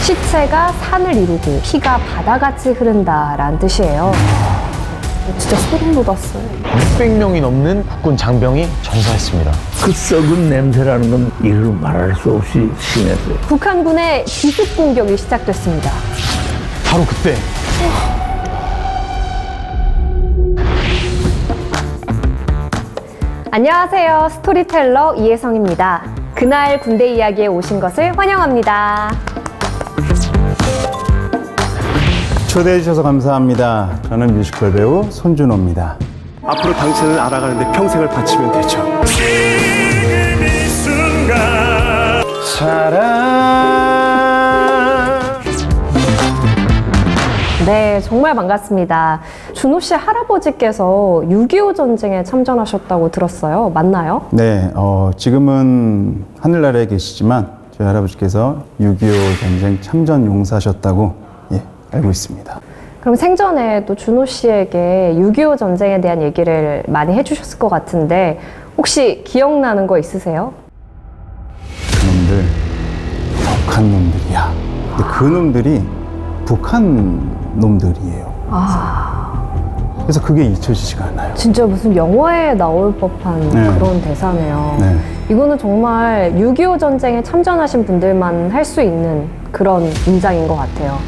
시체가 산을 이루고 피가 바다같이 흐른다라는 뜻이에요. 진짜 소름 돋았어요. 600명이 넘는 국군 장병이 전사했습니다. 그 썩은 냄새라는 건 이루 말할 수 없이 심했어요. 북한군의 기습 공격이 시작됐습니다. 바로 그때 안녕하세요. 스토리텔러 이혜성입니다. 그날 군대 이야기에 오신 것을 환영합니다. 초대해 주셔서 감사합니다. 저는 뮤지컬 배우 손준호입니다. 앞으로 당신을 알아가는데 평생을 바치면 되죠. 지금 이 순간 사랑. 네, 정말 반갑습니다. 준호 씨 할아버지께서 6.25 전쟁에 참전하셨다고 들었어요. 맞나요? 네, 지금은 하늘나라에 계시지만 저희 할아버지께서 6.25 전쟁 참전 용사셨다고 알고 있습니다. 그럼 생전에 또 준호 씨에게 6.25 전쟁에 대한 얘기를 많이 해주셨을 것 같은데 혹시 기억나는 거 있으세요? 그놈들 북한 놈들이야. 근데 그 놈들이 북한 놈들이에요. 그래서 그게 잊혀지지가 않아요. 진짜 무슨 영화에 나올 법한 네. 그런 대사네요. 네. 이거는 정말 6.25 전쟁에 참전하신 분들만 할 수 있는 그런 문장인 것 같아요.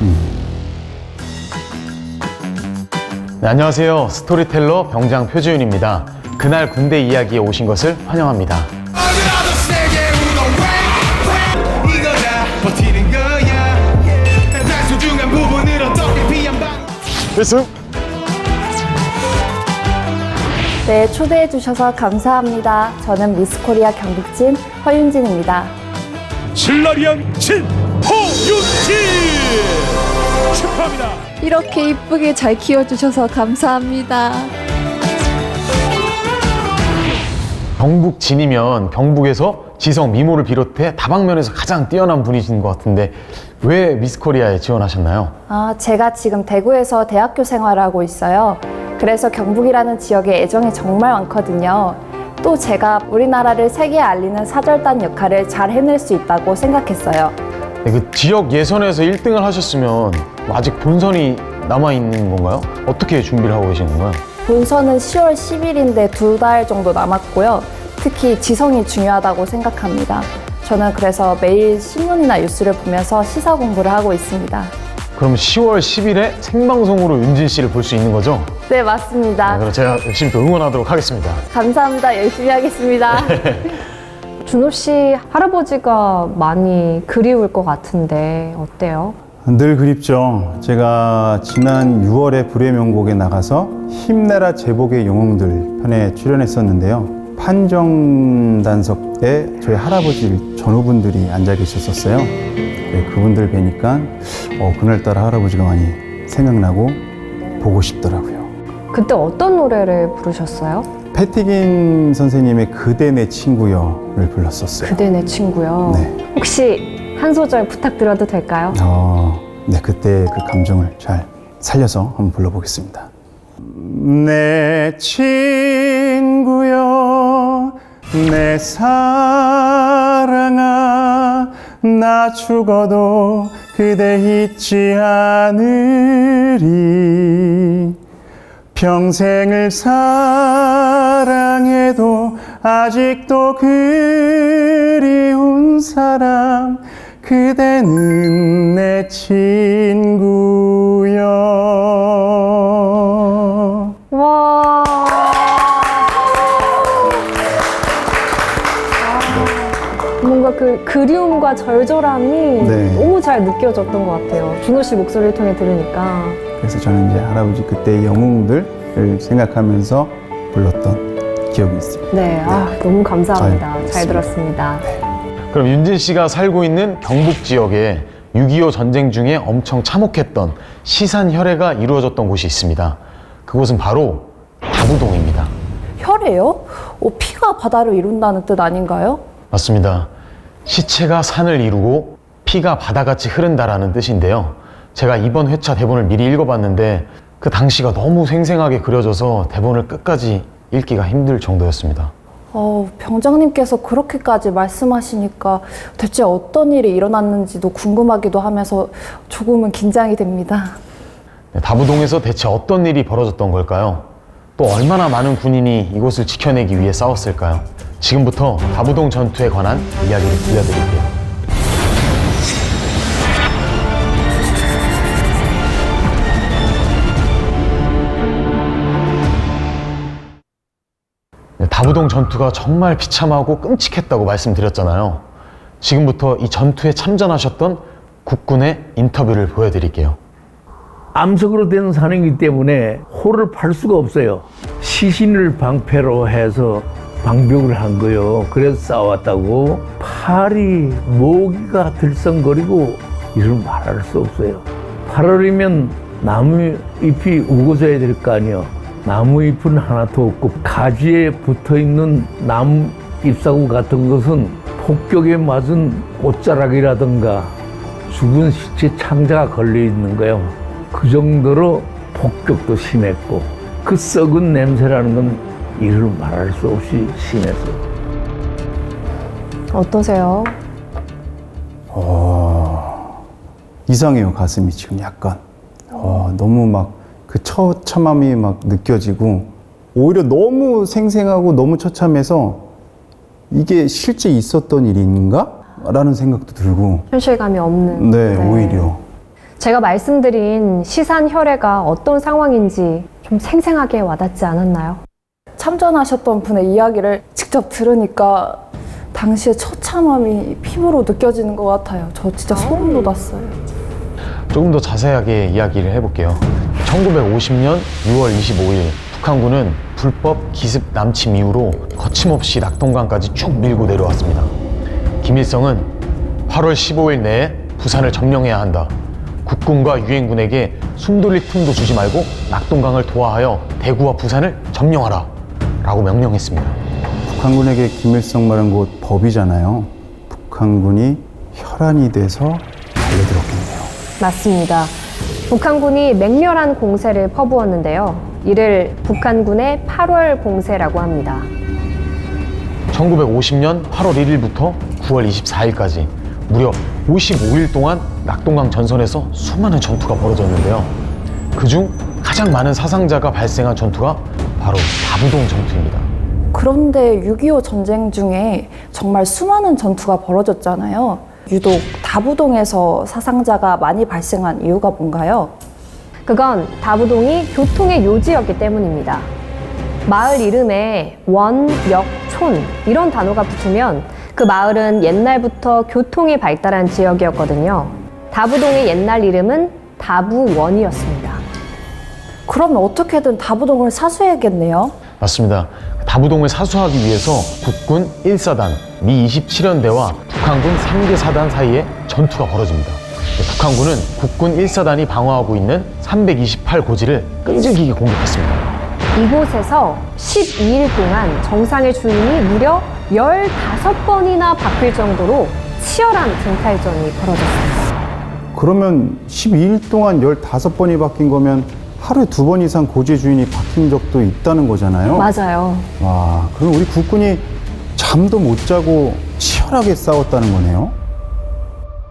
네, 안녕하세요. 스토리텔러 병장 표지윤입니다. 그날 군대 이야기에 오신 것을 환영합니다. 필승! 네, 초대해 주셔서 감사합니다. 저는 미스코리아 경북진 허윤진입니다. 질라리안 진 호윤진 축하합니다. 이렇게 이쁘게 잘 키워주셔서 감사합니다. 경북 진이면 경북에서 지성, 미모를 비롯해 다방면에서 가장 뛰어난 분이신 것 같은데 왜 미스코리아에 지원하셨나요? 제가 지금 대구에서 대학교 생활하고 있어요. 그래서 경북이라는 지역에 애정이 정말 많거든요. 또 제가 우리나라를 세계에 알리는 사절단 역할을 잘 해낼 수 있다고 생각했어요. 네, 그 지역 예선에서 1등을 하셨으면 아직 본선이 남아있는 건가요? 어떻게 준비를 하고 계신 건가요? 본선은 10월 10일인데 2달 정도 남았고요. 특히 지성이 중요하다고 생각합니다. 저는 그래서 매일 신문이나 뉴스를 보면서 시사 공부를 하고 있습니다. 그럼 10월 10일에 생방송으로 윤진 씨를 볼 수 있는 거죠? 네, 맞습니다. 그럼 제가 열심히 또 응원하도록 하겠습니다. 감사합니다. 열심히 하겠습니다. 준호 씨 할아버지가 많이 그리울 것 같은데 어때요? 늘 그립죠. 제가 지난 6월에 불의 명곡에 나가서 힘내라 제복의 영웅들 편에 출연했었는데요. 판정 단석 때 저희 할아버지 전후분들이 앉아 계셨었어요. 네, 그분들 뵈니까 그날따라 할아버지가 많이 생각나고 보고 싶더라고요. 그때 어떤 노래를 부르셨어요? 패티긴 선생님의 그대 내 친구여를 불렀었어요. 그대 내 친구요. 네. 혹시 한 소절 부탁드려도 될까요? 네, 그때 그 감정을 잘 살려서 한번 불러보겠습니다. 내 친구여, 내 사랑아, 나 죽어도 그대 잊지 않으리. 평생을 사랑해도 아직도 그리운 사람, 그대는 내 친구여. 와. 뭔가 그 그리움과 절절함이 네. 너무 잘 느껴졌던 것 같아요. 준호 씨 목소리를 통해 들으니까. 그래서 저는 이제 할아버지 그때의 영웅들을 생각하면서 불렀던 기억이 있습니다. 네, 너무 감사합니다. 아유, 잘 고맙습니다. 들었습니다. 그럼 윤진 씨가 살고 있는 경북 지역에 6.25 전쟁 중에 엄청 참혹했던 시산혈해가 이루어졌던 곳이 있습니다. 그곳은 바로 다부동입니다. 혈해요? 피가 바다를 이룬다는 뜻 아닌가요? 맞습니다. 시체가 산을 이루고 피가 바다같이 흐른다라는 뜻인데요. 제가 이번 회차 대본을 미리 읽어봤는데 그 당시가 너무 생생하게 그려져서 대본을 끝까지 읽기가 힘들 정도였습니다. 병장님께서 그렇게까지 말씀하시니까 대체 어떤 일이 일어났는지도 궁금하기도 하면서 조금은 긴장이 됩니다. 다부동에서 대체 어떤 일이 벌어졌던 걸까요? 또 얼마나 많은 군인이 이곳을 지켜내기 위해 싸웠을까요? 지금부터 다부동 전투에 관한 이야기를 들려드릴게요. 다부동 전투가 정말 비참하고 끔찍했다고 말씀드렸잖아요. 지금부터 이 전투에 참전하셨던 국군의 인터뷰를 보여드릴게요. 암석으로 된 산이기 때문에 호를 팔 수가 없어요. 시신을 방패로 해서 방벽을 한 거요. 그래서 싸웠다고. 팔이 모기가 들썩거리고 이를 말할 수 없어요. 8월이면 나무 잎이 우거져야 될 거 아니에요. 나무 잎은 하나도 없고 가지에 붙어있는 나무 잎사구 같은 것은 폭격에 맞은 옷자락이라든가 죽은 시체 창자가 걸려있는 거예요. 그 정도로 폭격도 심했고 그 썩은 냄새라는 건 이를 말할 수 없이 심했어요. 어떠세요? 이상해요. 가슴이 지금 약간. 너무 막 그 처참함이 막 느껴지고 오히려 너무 생생하고 너무 처참해서 이게 실제 있었던 일인가? 라는 생각도 들고. 현실감이 없는. 네, 오히려. 제가 말씀드린 시산 혈해가 어떤 상황인지 좀 생생하게 와닿지 않았나요? 참전하셨던 분의 이야기를 직접 들으니까 당시의 처참함이 피부로 느껴지는 것 같아요. 저 진짜 소름 돋았어요. 조금 더 자세하게 이야기를 해볼게요. 1950년 6월 25일 북한군은 불법 기습 남침 이후로 거침없이 낙동강까지 쭉 밀고 내려왔습니다. 김일성은 8월 15일 내에 부산을 점령해야 한다. 국군과 유엔군에게 숨 돌릴 틈도 주지 말고 낙동강을 도하하여 대구와 부산을 점령하라 라고 명령했습니다. 북한군에게 김일성 말은 곧 법이잖아요. 북한군이 혈안이 돼서 달려들었겠네요. 맞습니다. 북한군이 맹렬한 공세를 퍼부었는데요. 이를 북한군의 8월 공세라고 합니다. 1950년 8월 1일부터 9월 24일까지 무려 55일 동안 낙동강 전선에서 수많은 전투가 벌어졌는데요. 그중 가장 많은 사상자가 발생한 전투가 바로 다부동 전투입니다. 그런데 6.25 전쟁 중에 정말 수많은 전투가 벌어졌잖아요. 유독 다부동에서 사상자가 많이 발생한 이유가 뭔가요? 그건 다부동이 교통의 요지였기 때문입니다. 마을 이름에 원, 역, 촌 이런 단어가 붙으면 그 마을은 옛날부터 교통이 발달한 지역이었거든요. 다부동의 옛날 이름은 다부원이었습니다. 그러면 어떻게든 다부동을 사수해야겠네요. 맞습니다. 다부동을 사수하기 위해서 국군 1사단, 미 27연대와 북한군 3개 사단 사이에 전투가 벌어집니다. 북한군은 국군 1사단이 방어하고 있는 328고지를 끈질기게 공격했습니다. 이곳에서 12일 동안 정상의 주인이 무려 15번이나 바뀔 정도로 치열한 쟁탈전이 벌어졌습니다. 그러면 12일 동안 15번이 바뀐 거면 하루에 2번 이상 고지 주인이 바뀐 적도 있다는 거잖아요. 맞아요. 와, 그럼 우리 국군이 잠도 못 자고 치열하게 싸웠다는 거네요.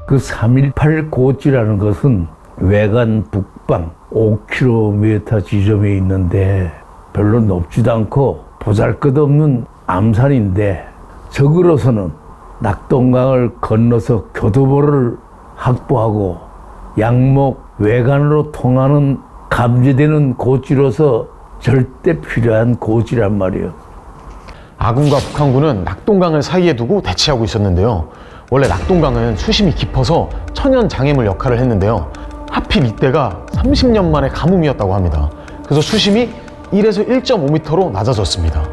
그 3.18 고지라는 것은 외관 북방 5km 지점에 있는데 별로 높지도 않고 보잘것없는 암산인데 적으로서는 낙동강을 건너서 교두보를 확보하고 양목 외관으로 통하는 감지되는 고지로서 절대 필요한 고지란 말이에요. 아군과 북한군은 낙동강을 사이에 두고 대치하고 있었는데요. 원래 낙동강은 수심이 깊어서 천연 장애물 역할을 했는데요. 하필 이때가 30년 만에 가뭄이었다고 합니다. 그래서 수심이 1에서 1.5m로 낮아졌습니다.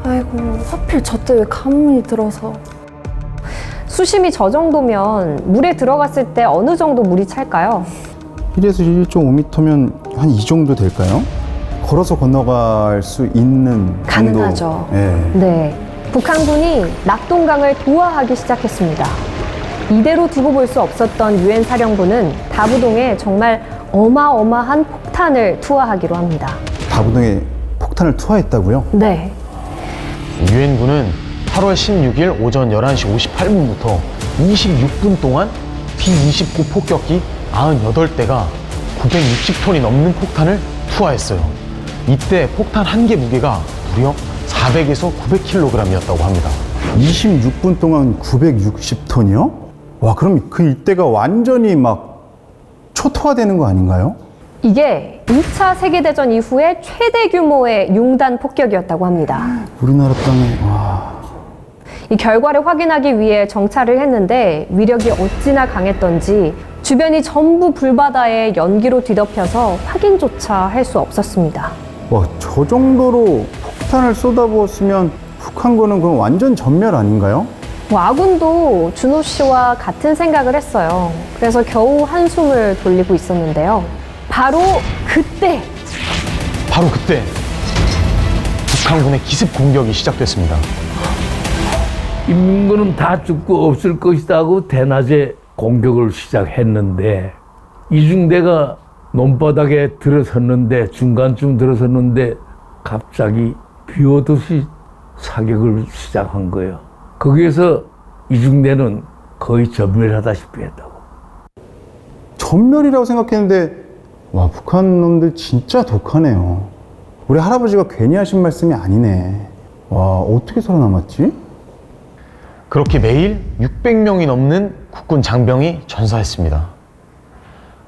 아이고, 하필 저 때 왜 가뭄이 들어서. 수심이 저 정도면 물에 들어갔을 때 어느 정도 물이 찰까요? 1에서 1.5m면 한 이 정도 될까요? 걸어서 건너갈 수 있는 정도. 가능하죠. 네. 네. 북한군이 낙동강을 도하하기 시작했습니다. 이대로 두고 볼 수 없었던 유엔 사령부는 다부동에 정말 어마어마한 폭탄을 투하하기로 합니다. 다부동에 폭탄을 투하했다고요? 네. 유엔군은 8월 16일 오전 11시 58분부터 26분 동안 B-29 폭격기 98대가 960톤이 넘는 폭탄을 투하했어요. 이때 폭탄 한 개 무게가 무려 400에서 900kg이었다고 합니다. 26분 동안 960톤이요? 와, 그럼 그 일대가 완전히 막 초토화되는 거 아닌가요? 이게 2차 세계대전 이후에 최대 규모의 융단 폭격이었다고 합니다. 우리나라 땅에, 와. 이 결과를 확인하기 위해 정찰을 했는데 위력이 어찌나 강했던지 주변이 전부 불바다에 연기로 뒤덮여서 확인조차 할 수 없었습니다. 와, 저 정도로 폭탄을 쏟아부었으면 북한군은 그럼 완전 전멸 아닌가요? 아군도 준호 씨와 같은 생각을 했어요. 그래서 겨우 한숨을 돌리고 있었는데요. 바로 그때 북한군의 기습 공격이 시작됐습니다. 인민군은 다 죽고 없을 것이다 하고 대낮에 공격을 시작했는데 이중대가 논바닥에 들어섰는데 중간쯤 들어섰는데 갑자기 비 오듯이 사격을 시작한 거예요. 거기에서 이중대는 거의 전멸하다시피 했다고. 전멸이라고 생각했는데, 와, 북한 놈들 진짜 독하네요. 우리 할아버지가 괜히 하신 말씀이 아니네. 와, 어떻게 살아남았지? 그렇게 매일 600명이 넘는 국군 장병이 전사했습니다.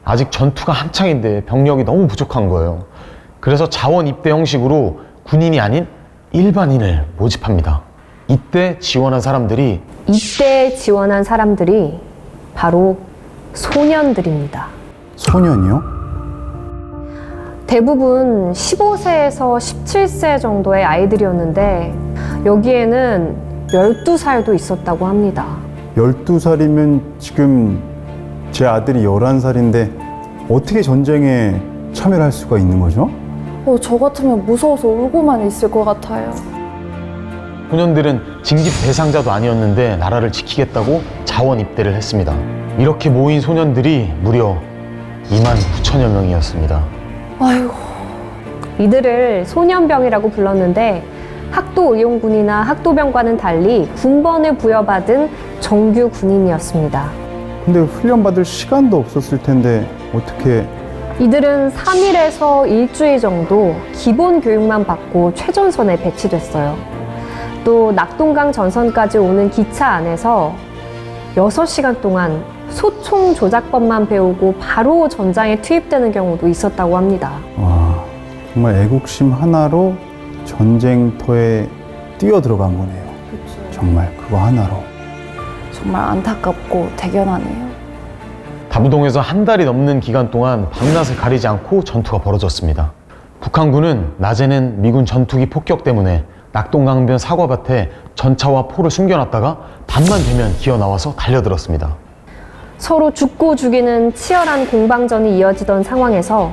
아직 전투가 한창인데 병력이 너무 부족한 거예요. 그래서 자원 입대 형식으로 군인이 아닌 일반인을 모집합니다. 이때 지원한 사람들이 바로 소년들입니다. 소년이요? 대부분 15세에서 17세 정도의 아이들이었는데 여기에는 12살도 있었다고 합니다. 12살이면 지금 제 아들이 11살인데 어떻게 전쟁에 참여를 할 수가 있는 거죠? 저 같으면 무서워서 울고만 있을 것 같아요. 소년들은 징집 대상자도 아니었는데 나라를 지키겠다고 자원 입대를 했습니다. 이렇게 모인 소년들이 무려 29,000여 명이었습니다. 아이고. 이들을 소년병이라고 불렀는데 학도의용군이나 학도병과는 달리 군번을 부여받은 정규 군인이었습니다. 근데 훈련받을 시간도 없었을 텐데 어떻게... 이들은 3일에서 일주일 정도 기본 교육만 받고 최전선에 배치됐어요. 또 낙동강 전선까지 오는 기차 안에서 6시간 동안 소총 조작법만 배우고 바로 전장에 투입되는 경우도 있었다고 합니다. 와, 정말 애국심 하나로 전쟁터에 뛰어들어간 거네요. 정말 그거 하나로. 정말 안타깝고 대견하네요. 다부동에서 한 달이 넘는 기간 동안 밤낮을 가리지 않고 전투가 벌어졌습니다. 북한군은 낮에는 미군 전투기 폭격 때문에 낙동강변 사과밭에 전차와 포를 숨겨놨다가 밤만 되면 기어나와서 달려들었습니다. 서로 죽고 죽이는 치열한 공방전이 이어지던 상황에서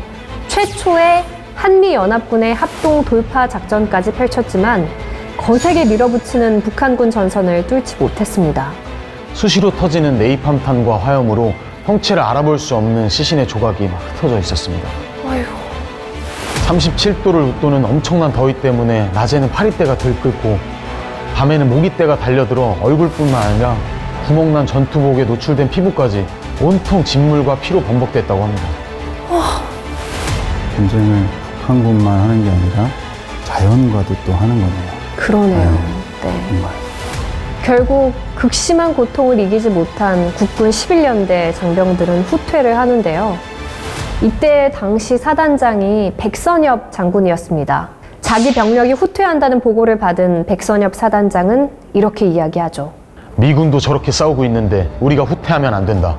최초의 한미연합군의 합동 돌파 작전까지 펼쳤지만 거세게 밀어붙이는 북한군 전선을 뚫지 못했습니다. 수시로 터지는 네이팜탄과 화염으로 형체를 알아볼 수 없는 시신의 조각이 막 흩어져 있었습니다. 아이고. 37도를 웃도는 엄청난 더위 때문에 낮에는 파리떼가 들끓고 밤에는 모기떼가 달려들어 얼굴뿐만 아니라 구멍난 전투복에 노출된 피부까지 온통 진물과 피로 범벅됐다고 합니다. 전쟁을 북한군만 하는 게 아니라 자연과도 또 하는 거네요. 그러네요. 네. 정말. 결국 극심한 고통을 이기지 못한 국군 11년대 장병들은 후퇴를 하는데요. 이때 당시 사단장이 백선엽 장군이었습니다. 자기 병력이 후퇴한다는 보고를 받은 백선엽 사단장은 이렇게 이야기하죠. 미군도 저렇게 싸우고 있는데 우리가 후퇴하면 안 된다.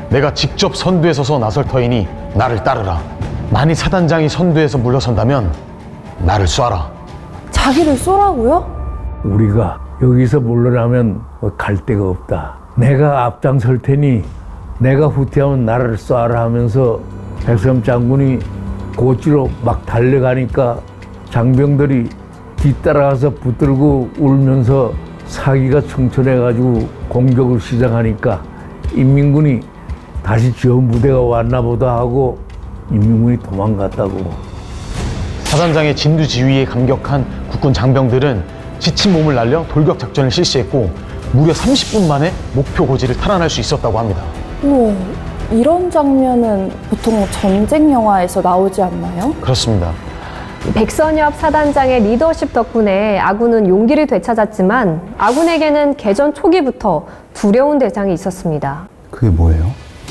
내가 직접 선두에 서서 나설 터이니 나를 따르라. 만일 사단장이 선두에서 물러선다면 나를 쏴라. 자기를 쏘라고요? 우리가 여기서 물러나면 갈 데가 없다. 내가 앞장설 테니 내가 후퇴하면 나를 쏴라 하면서 백선엽 장군이 고지로 막 달려가니까 장병들이 뒤따라가서 붙들고 울면서 사기가 청천해가지고 공격을 시작하니까 인민군이 다시 저 무대가 왔나 보다 하고 인민군이 도망갔다고. 사단장의 진두지휘에 감격한 국군 장병들은 지친 몸을 날려 돌격 작전을 실시했고 무려 30분 만에 목표 고지를 탈환할 수 있었다고 합니다. 오, 이런 장면은 보통 전쟁 영화에서 나오지 않나요? 그렇습니다. 백선엽 사단장의 리더십 덕분에 아군은 용기를 되찾았지만 아군에게는 개전 초기부터 두려운 대상이 있었습니다. 그게 뭐예요?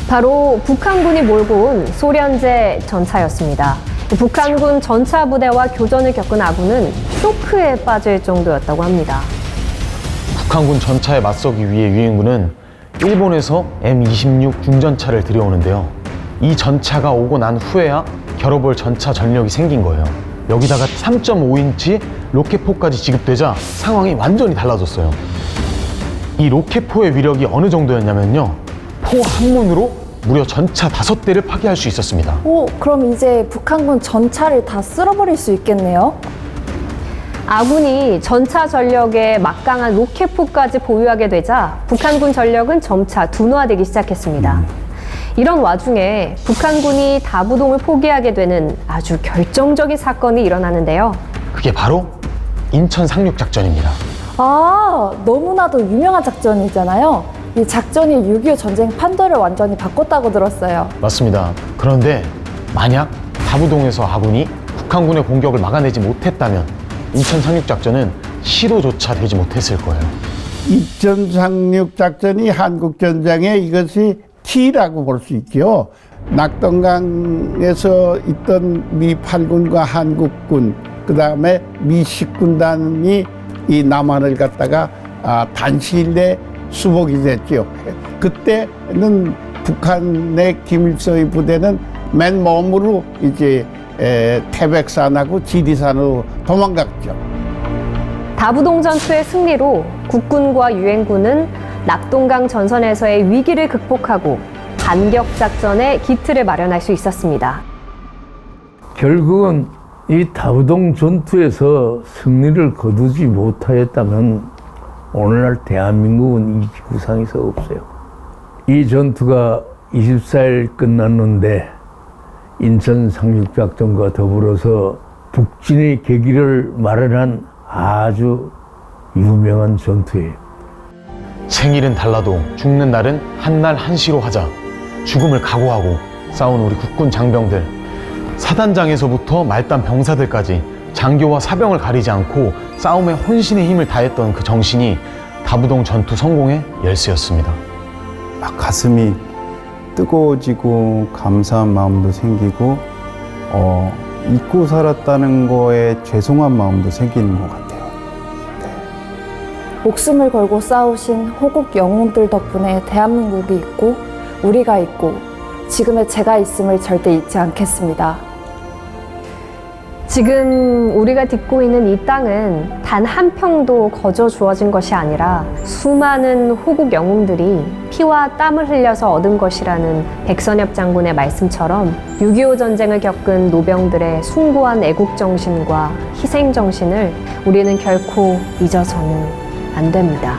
바로 북한군이 몰고 온 소련제 전차였습니다. 북한군 전차 부대와 교전을 겪은 아군은 쇼크에 빠질 정도였다고 합니다. 북한군 전차에 맞서기 위해 유엔군은 일본에서 M26 중전차를 들여오는데요. 이 전차가 오고 난 후에야 겨뤄볼 전차 전력이 생긴 거예요. 여기다가 3.5인치 로켓포까지 지급되자 상황이 완전히 달라졌어요. 이 로켓포의 위력이 어느 정도였냐면요. 포 한 문으로 무려 전차 5대를 파괴할 수 있었습니다. 오, 그럼 이제 북한군 전차를 다 쓸어버릴 수 있겠네요? 아군이 전차 전력에 막강한 로켓포까지 보유하게 되자 북한군 전력은 점차 둔화되기 시작했습니다. 이런 와중에 북한군이 다부동을 포기하게 되는 아주 결정적인 사건이 일어나는데요. 그게 바로 인천 상륙 작전입니다. 아, 너무나도 유명한 작전이잖아요. 이 작전이 6.25 전쟁 판도를 완전히 바꿨다고 들었어요. 맞습니다. 그런데 만약 다부동에서 아군이 북한군의 공격을 막아내지 못했다면 인천 상륙 작전은 시도조차 되지 못했을 거예요. 인천 상륙 작전이 한국 전장에 이것이 키라고 볼 수 있죠. 낙동강에서 있던 미 8군과 한국군, 그 다음에 미 10군단이 이 남한을 갖다가 단시일 내에 수복이 됐죠. 그때는 북한의 김일성의 부대는 맨몸으로 이제 태백산하고 지리산으로 도망갔죠. 다부동 전투의 승리로 국군과 유엔군은 낙동강 전선에서의 위기를 극복하고 반격 작전의 기틀을 마련할 수 있었습니다. 결국은 이 다부동 전투에서 승리를 거두지 못하였다면 오늘날 대한민국은 이 지구상에서 없어요. 이 전투가 24일 끝났는데 인천 상륙작전과 더불어서 북진의 계기를 마련한 아주 유명한 전투예요. 생일은 달라도 죽는 날은 한날 한시로 하자. 죽음을 각오하고 싸운 우리 국군 장병들, 사단장에서부터 말단 병사들까지 장교와 사병을 가리지 않고 싸움에 혼신의 힘을 다했던 그 정신이 다부동 전투 성공의 열쇠였습니다. 막 가슴이 뜨거워지고 감사한 마음도 생기고 잊고 살았다는 거에 죄송한 마음도 생기는 것 같아요. 목숨을 걸고 싸우신 호국 영웅들 덕분에 대한민국이 있고 우리가 있고 지금의 제가 있음을 절대 잊지 않겠습니다. 지금 우리가 딛고 있는 이 땅은 단 한 평도 거저 주어진 것이 아니라 수많은 호국 영웅들이 피와 땀을 흘려서 얻은 것이라는 백선엽 장군의 말씀처럼 6.25 전쟁을 겪은 노병들의 숭고한 애국정신과 희생정신을 우리는 결코 잊어서는 안 됩니다.